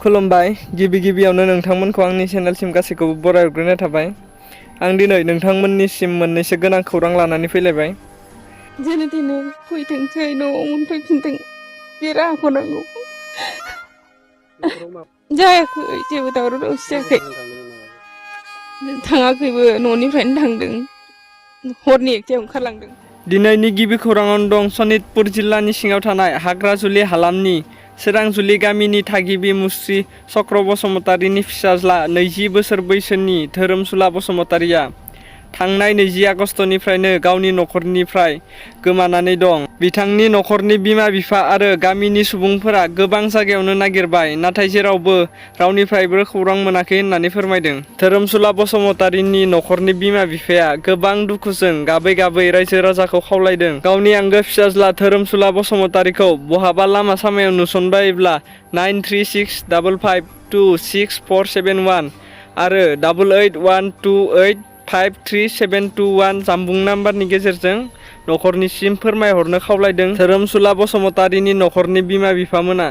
खुलुमबाय गिबियावनो नोंथांमोनखौ आंनि चेनेलसिम गासैखौबो बरायग्रोनाय थाबाय। आं दिनै नोंथांमोननिसिम मोननैसो गोनां खौरां लानानै फैलायबाय। जेने थेने फैथोंसै न'आव मोनफैफिनथों बे राहाखौ नांगौ। जायाखै जेबो दावराव दावसि जायाखै। थाङाखैबो न'निफ्रायनो थांदों हरनि एकथायाव ओंखारलांदों। दिनैनि गिबि खौराङावनो दं सनितपुर जिल्लानि सिङाव थानाय हाग्राजुलि हालामनि सोरांजुलि गामिनि थागिबि मुस्रि चक्र बसुमतारीनि फिसाज्ला 20 बोसोर बैसोनि धोरोमसुला बसुमतारीया थांनाय 20 आगस्तनिफ्रायनो गावनि न'खरनिफ्राय गोमानानै दं। बिथांनि न'खरनि बिमा बिफा आरो गामिनि सुबुंफोरा गोबां जायगायावनो नागिरबाय नाथाय जेरावबो रावनिफ्रायबो खौरां मोनाखै होननानै फोरमायदों। धोरोमसुला बसुमतारीनि न'खरनि बिमा बिफाया गोबां दुखुजों गाबै गाबै रायजो राजाखौ खावलायदों गावनि आंगो फिसाज्ला धोरोमसुला बसुमतारीखौ बहाबा लामा सामायाव नुसनबायोब्ला 9365526471 आरो 8812853721 जामबुं नाम्बारनि गेजेरजों न'खरनिसिम फोरमायहरनो खावलायदों धोरोमसुला बसुमतारीनि न'खरनि बिमा बिफामोना।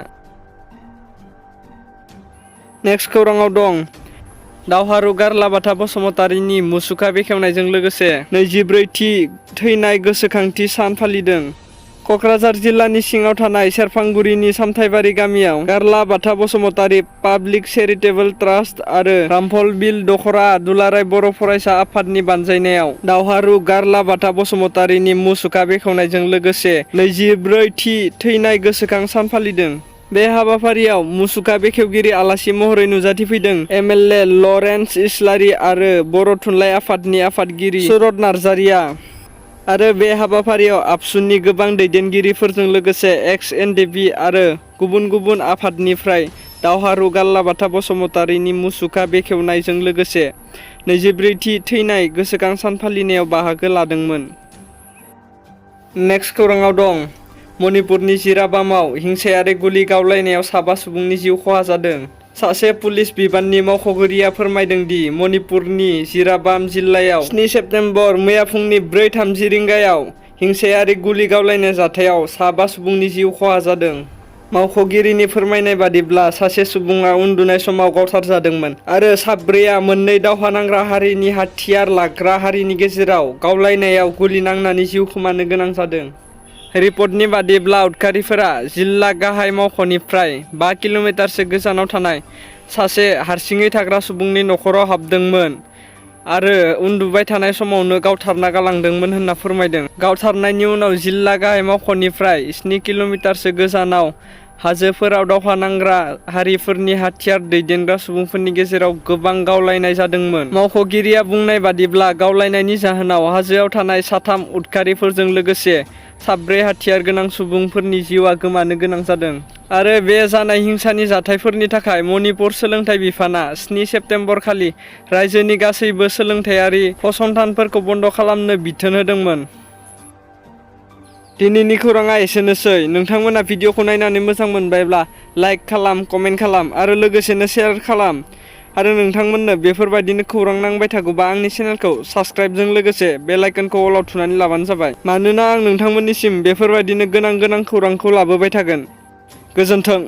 नेक्स्ट खौराङाव दं दावहारु गारलाबाथा बसुमतारीनि मुसुखा बेखेवनायजों लोगोसे 24थि थैनाय गोसोखांथि सान फालिदों। क'क्राझार जिल्लानि सिङाव थानाय सेरफांगुरिनि सामथाइबारि गामियाव गारलाबाथा बसुमतारी पाब्लिक चेरिटेबल ट्रास्ट आरो रामफलबिल दख'रा दुलाराय बर' फरायसा आफादनि बानजायनायाव दावहारु गारलाबाथा बसुमतारीनि मुसुखा बेखेवनायजों लोगोसे 24थि थैनाय गोसोखां सान फालिदों। बे हाबाफारियाव मुसुखा बेखेवगिरि आलासि महरै नुजाथिफैदों MLA लरेन्स इस्लारि आरो बर' थुनलाइ आफादनि आफादगिरि सुरत नार्जारिया। आरो बे हाबाफारियाव आबसुनि गोबां दैदेनगिरिफोरजों लोगोसे XNDP आरो गुबुन आफादनिफ्राय दावहारु गारलाबाथा बसुमतारीनि मुसुखा बेखेवनायजों लोगोसे 24थि थैनाय गोसोखां सान फालिनायाव बाहागो लादोंमोन। नेक्स्ट खौराङाव दं मणिपुरनि जिराबामाव हिंसायारि गुलि गावलायनायाव साबा सुबुंनि जिउ खहा जादों। सासे पुलिस बिबाननि मावख'गिरिया फोरमायदों दि मणिपुरनि जिराबाम जिल्लायाव 7 सेप्तेम्बर मैया फुंनि 4:30 रिंगायाव हिंसायारि गुलि गावलायनाय जाथायाव साबा सुबुंनि जिउ खहा जादों। मावख'गिरिनि फोरमायनाय बादिब्ला सासे सुबुङा उन्दुनाय समाव गावथारजादोंमोन आरो साब्रैया मोननै दावहा नांग्रा हारिनि हाथियार लाग्रा हारिनि गेजेराव गावलायनायाव गुलि नांनानै जिउ खोमानो गोनां जादों। रिपर्टनि बादिब्ला उदखारिफोरा जिल्ला गाहाय मावख'निफ्राय 5 किल'मिटारसो गोजानाव थानाय सासे हारसिङै थाग्रा सुबुंनि न'खराव हाबदोंमोन आरो उन्दुबाय थानाय समावनो गावथारना गालांदोंमोन होनना फोरमायदों। गावथारनायनि उनाव जिल्ला गाहाय मावख'निफ्राय 7 किल'मिटारसो गोजानाव हाजोफोराव दावहा नांग्रा हारिफोरनि हाथियार दैदेनग्रा सुबुंफोरनि गेजेराव गोबां गावलायनाय जादोंमोन। मावख'गिरिया बुंनाय बादिब्ला गावलायनायनि जाहोनाव हाजोआव थानाय 3 उदखारिफोरजों लोगोसे 4 हाथियार गोनां सुबुंफोरनि जिउआ गोमानो गोनां जादों। आरो बे जानाय हिंसानि जाथायफोरनि थाखाय मणिपुर सोलोंथाइ बिफाना 7 सेप्तेम्बर खालि रायजोनि गासैबो सोलोंथायारि फसंथानफोरखौ बन्द' खालामनो बिथोन होदोंमोन। दिनैनि खौराङा एसेनोसै। नोंथांमोना भिडिअखौ नायनानै मोजां मोनबायब्ला लाइक खालाम, कमेन्ट खालाम आरो लोगोसेनो शेयार खालाम। आरो नोंथांमोननो बेफोरबायदिनो खौरां नांबाय थागौबा आंनि चेनेलखौ साबस्क्राइबजों लोगोसे बेल आइकनखौ अलाव थुनानै लाबानो जाबाय। मानोना आं नोंथांमोननिसिम बेफोरबायदिनो गोनां खौरांखौ लाबोबाय थागोन। गोजोन्थों।